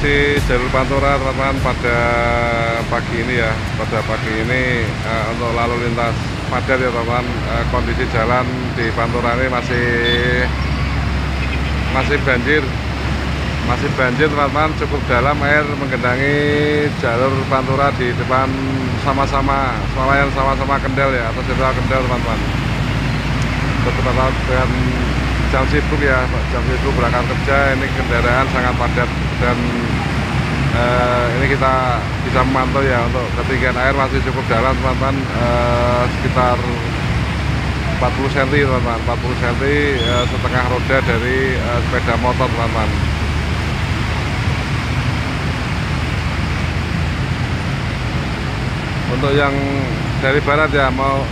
melintasi jalur Pantura teman-teman pada pagi ini ya. Pada pagi ini untuk lalu lintas padat ya teman-teman. Kondisi jalan di Pantura ini masih banjir. Masih banjir teman-teman, cukup dalam air menggenangi jalur Pantura di depan sama-sama Kendal ya, atau Sentral Kendal teman-teman. Bertepatan dengan jam sibuk ya, jam sibuk berangkat kerja, ini kendaraan sangat padat dan ini kita bisa memantau ya untuk ketinggian air masih cukup dalam teman-teman, sekitar 40 cm teman-teman, 40 cm setengah roda dari sepeda motor teman-teman. Untuk yang dari barat ya, mau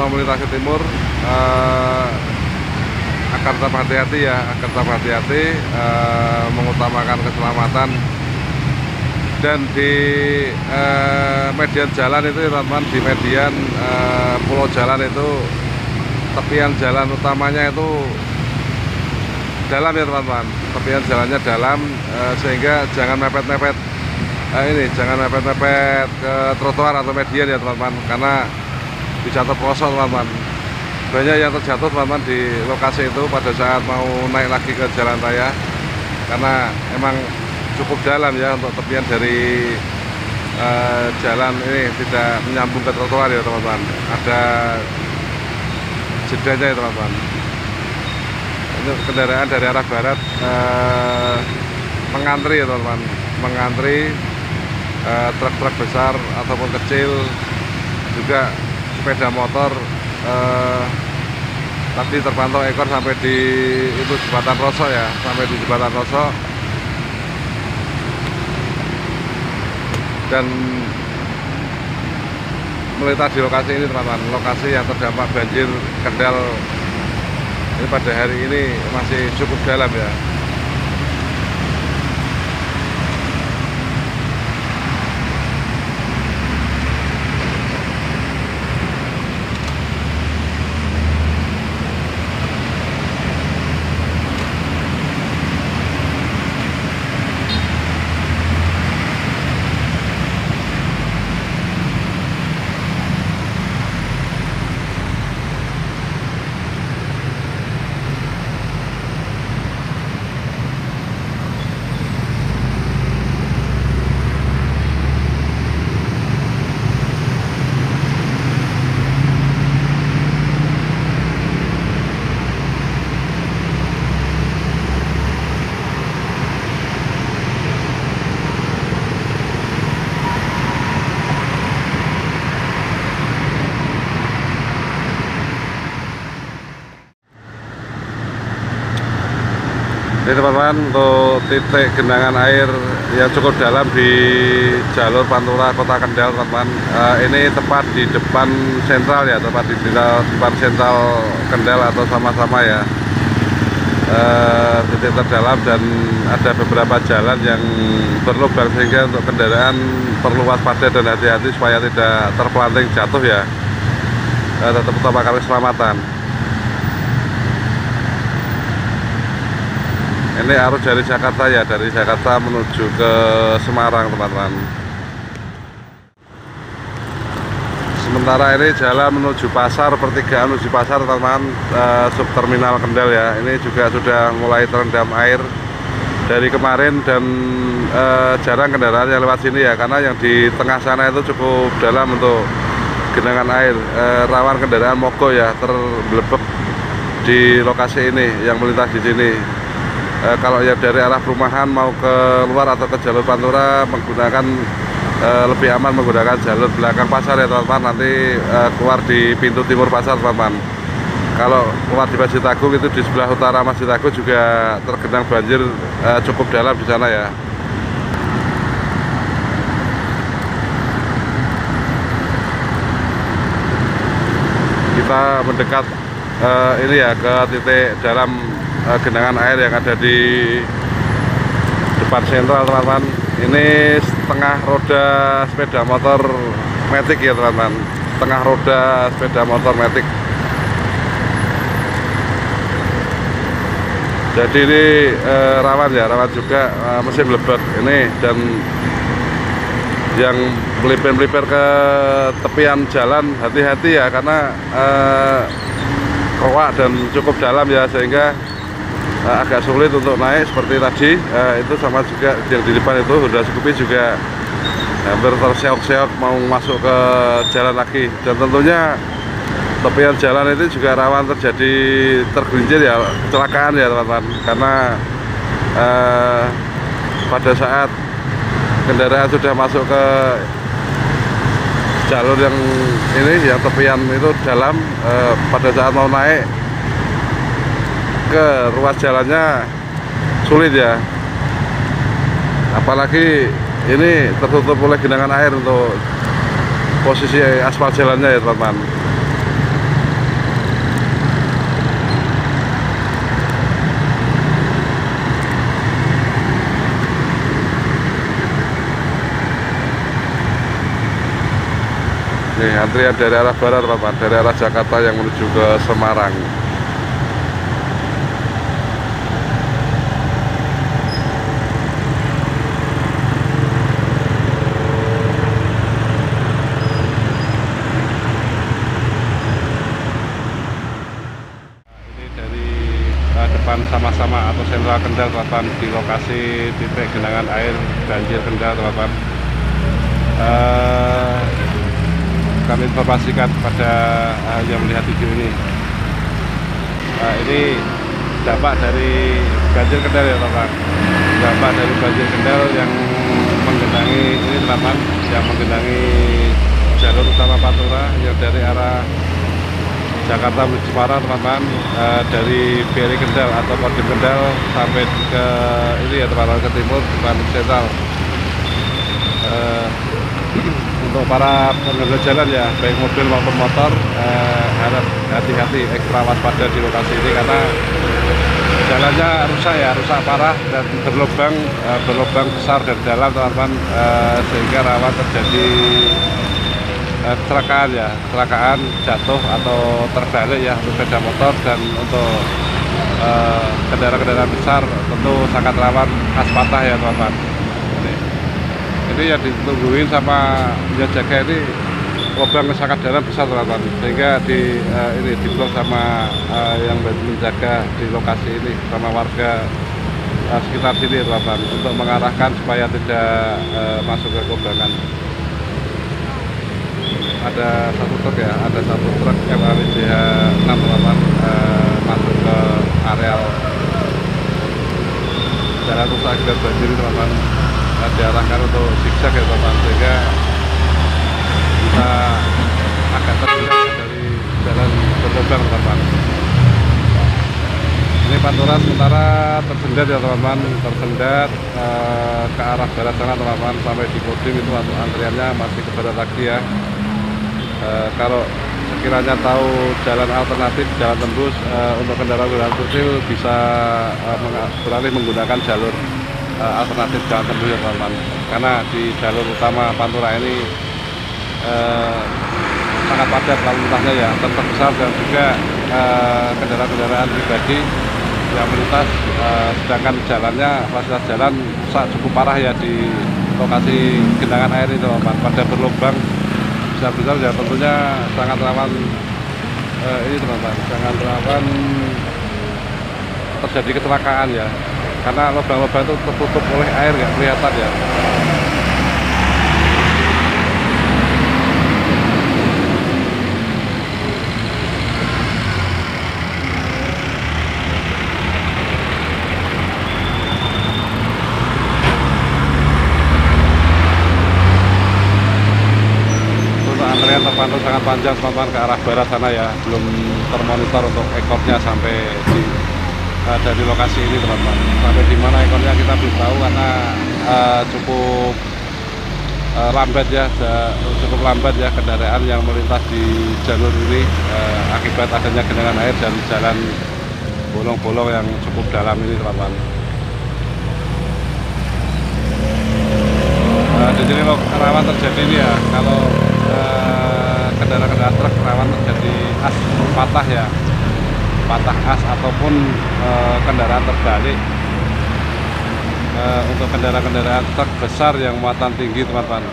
melintasi timur akan tetap hati-hati ya, mengutamakan keselamatan. Dan di median jalan itu teman-teman, di median pulau jalan itu, tepian jalan utamanya itu dalam ya teman-teman, tepian jalannya dalam, sehingga jangan mepet-mepet jangan mepet-mepet ke trotoar atau median ya teman-teman, karena bisa terperosok teman-teman. Banyak yang terjatuh teman-teman di lokasi itu pada saat mau naik lagi ke jalan raya, karena emang cukup dalam ya untuk tepian dari jalan ini tidak menyambung ke trotoar ya teman-teman, ada jedanya ya teman-teman. Ini kendaraan dari arah barat mengantri ya teman-teman, truk-truk besar ataupun kecil, juga sepeda motor. Tadi terpantau ekor sampai di itu jembatan Roso ya, sampai di jembatan Roso. Dan melintas di lokasi ini teman-teman, lokasi yang terdampak banjir Kendal ini pada hari ini masih cukup dalam ya. Ini teman-teman, untuk titik genangan air yang cukup dalam di jalur Pantura Kota Kendal teman-teman, ini tepat di depan sentral ya, tepat di depan sentral Kendal atau sama-sama ya, titik terdalam. Dan ada beberapa jalan yang berlubang sehingga untuk kendaraan perlu waspada dan hati-hati supaya tidak terpelanting jatuh ya, tetap utamakan keselamatan. Ini arus dari Jakarta ya, dari Jakarta menuju ke Semarang teman-teman. Sementara ini jalan menuju pasar, pertigaan menuju pasar teman-teman, subterminal Kendal ya, ini juga sudah mulai terendam air dari kemarin. Dan jarang kendaraan yang lewat sini ya, karena yang di tengah sana itu cukup dalam untuk genangan air, rawan kendaraan mogok ya, terblebek di lokasi ini yang melintas di sini. Kalau yang dari arah perumahan mau ke luar atau ke jalur Pantura menggunakan lebih aman menggunakan jalur belakang pasar ya teman-teman, nanti keluar di pintu timur pasar teman-teman. Kalau keluar di Masjid Agung itu di sebelah utara Masjid Agung juga tergenang banjir cukup dalam di sana ya. Kita mendekat ini ya ke titik dalam genangan air yang ada di depan sentral teman-teman. Ini setengah roda sepeda motor Matic ya teman-teman, setengah roda sepeda motor Matic. Jadi ini rawan ya, rawan juga musim lebek ini, dan yang melipir-melipir ke tepian jalan hati-hati ya, karena kowak dan cukup dalam ya, sehingga agak sulit untuk naik seperti tadi. Itu sama juga yang di depan itu Honda Scoopy juga hampir terseok-seok mau masuk ke jalan lagi, dan tentunya tepian jalan itu juga rawan terjadi tergelincir ya, kecelakaan ya teman-teman, karena pada saat kendaraan sudah masuk ke jalur yang ini, yang tepian itu dalam, pada saat mau naik ke ruas jalannya sulit ya, apalagi ini tertutup oleh genangan air untuk posisi aspal jalannya ya teman-teman. Nih antrian dari arah barat teman-teman, dari arah Jakarta yang menuju ke Semarang. Ini dari depan sama-sama atau sentral Kendal teman-teman, di lokasi titik genangan air banjir Kendal teman-teman. Kami informasikan kepada yang melihat video ini, ini dampak dari banjir Kendal ya teman-teman, dampak dari banjir Kendal yang menggenangi ini teman-teman, yang menggenangi jalur utama Pantura yang dari arah Jakarta menuju Semarang teman-teman, dari BRI Kendal atau Kodim Kendal sampai ke ini ya teman-teman, ke timur depan sentral. Untuk para pengguna jalan ya, baik mobil maupun motor, harap hati-hati, ekstra waspada di lokasi ini, karena jalannya rusak ya, rusak parah dan berlubang besar dan dalam teman-teman, sehingga rawan terjadi kecelakaan ya, kecelakaan jatuh atau terbalik ya untuk sepeda motor, dan untuk kendaraan-kendaraan besar tentu sangat rawan khas patah ya teman-teman. Ini yang ditungguin sama penjaga ini, lubang sangat dalam besar teman-teman, sehingga ini diblok sama yang menjaga di lokasi ini, sama warga sekitar sini teman-teman, untuk mengarahkan supaya tidak masuk ke kubangan. Ada satu truk ya, ada satu truk MAWJH 6 teman-teman, masuk ke areal jalan rusak akibat banjir teman-teman, diarahkan untuk zigzag ya teman-teman, sehingga bisa agak terlihat dari jalan berlubang teman-teman. Ini Pantura sementara tersendat ya teman-teman, tersendat ke arah barat sana teman-teman, sampai di Kodim itu antriannya masih ke barat lagi ya. Kalau sekiranya tahu jalan alternatif, jalan tembus untuk kendaraan kecil, bisa beralih menggunakan jalur alternatif jalan tembus ya teman-teman, karena di jalur utama Pantura ini sangat padat lalu lintasnya ya, terbesar, dan juga kendaraan-kendaraan pribadi yang melintas, sedangkan jalannya, fasilitas jalan rusak cukup parah ya di lokasi genangan air ini teman-teman, pada berlubang besar-besar ya, tentunya sangat rawan ini teman-teman, sangat rawan terjadi kecelakaan ya, karena lubang-lubang itu tertutup oleh air, nggak kelihatan ya. Terpantau sangat panjang teman-teman ke arah barat sana ya, belum termonitor untuk ekornya sampai dari lokasi ini teman-teman, sampai di mana ekornya kita belum tahu, karena cukup lambat ya, cukup lambat ya kendaraan yang melintas di jalur ini, akibat adanya genangan air dan jalan bolong-bolong yang cukup dalam ini teman-teman. Di sini rawan terjadi ini ya, kalau kendaraan truk rawan terjadi as patah ya, patah as ataupun kendaraan terbalik. Untuk kendaraan-kendaraan truk besar yang muatan tinggi, teman-teman,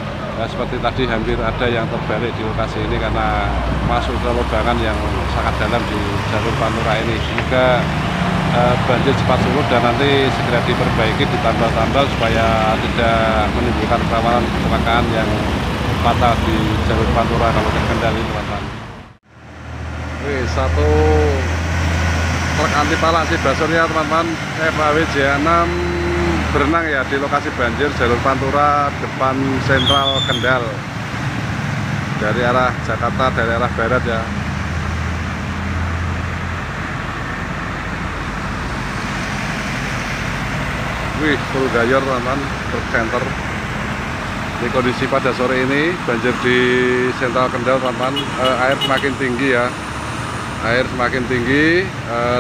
seperti tadi hampir ada yang terbalik di lokasi ini karena masuk ke lubangan yang sangat dalam di jalur Pantura ini. Semoga banjir cepat surut dan nanti segera diperbaiki, ditambal-tambal supaya tidak menimbulkan kerawanan kecelakaan yang fatal di jalur Pantura kalau terkendali, teman-teman. Satu truk anti palak Basurnya, teman-teman, FAW J6 berenang ya di lokasi banjir jalur Pantura depan sentral Kendal dari arah Jakarta, dari arah barat ya. Wih, full gayor, teman-teman, truk center. Di kondisi pada sore ini banjir di sentral Kendal, teman-teman, air semakin tinggi ya. Air semakin tinggi,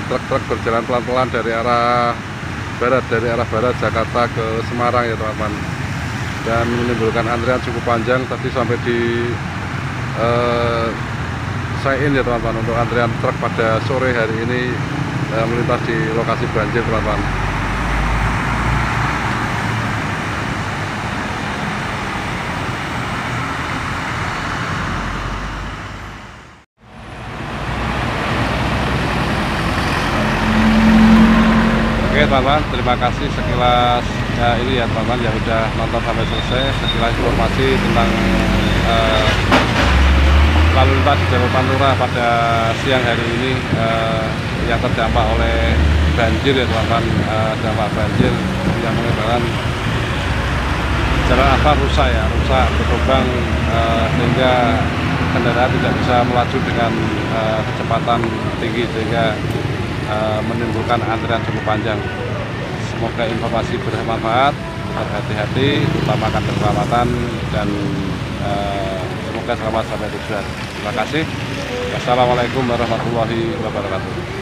truk-truk berjalan pelan-pelan dari arah barat Jakarta ke Semarang ya, teman-teman, dan menimbulkan antrian cukup panjang. Tadi sampai di sign ya, teman-teman, untuk antrian truk pada sore hari ini melintas di lokasi banjir, teman-teman. Oke, teman-teman, terima kasih sekilas ini ya, teman-teman, yang udah nonton sampai selesai. Sekilas informasi tentang lalu lintas di jalur Pantura pada siang hari ini yang terdampak oleh banjir ya, teman-teman. Dampak banjir yang menyebabkan jalan aspal rusak berlubang sehingga kendaraan tidak bisa melaju dengan kecepatan tinggi sehingga menimbulkan antrian cukup panjang. Semoga informasi bermanfaat, tetap hati-hati, utamakan keselamatan, dan semoga selamat sampai tujuan. Terima kasih. Wassalamualaikum warahmatullahi wabarakatuh.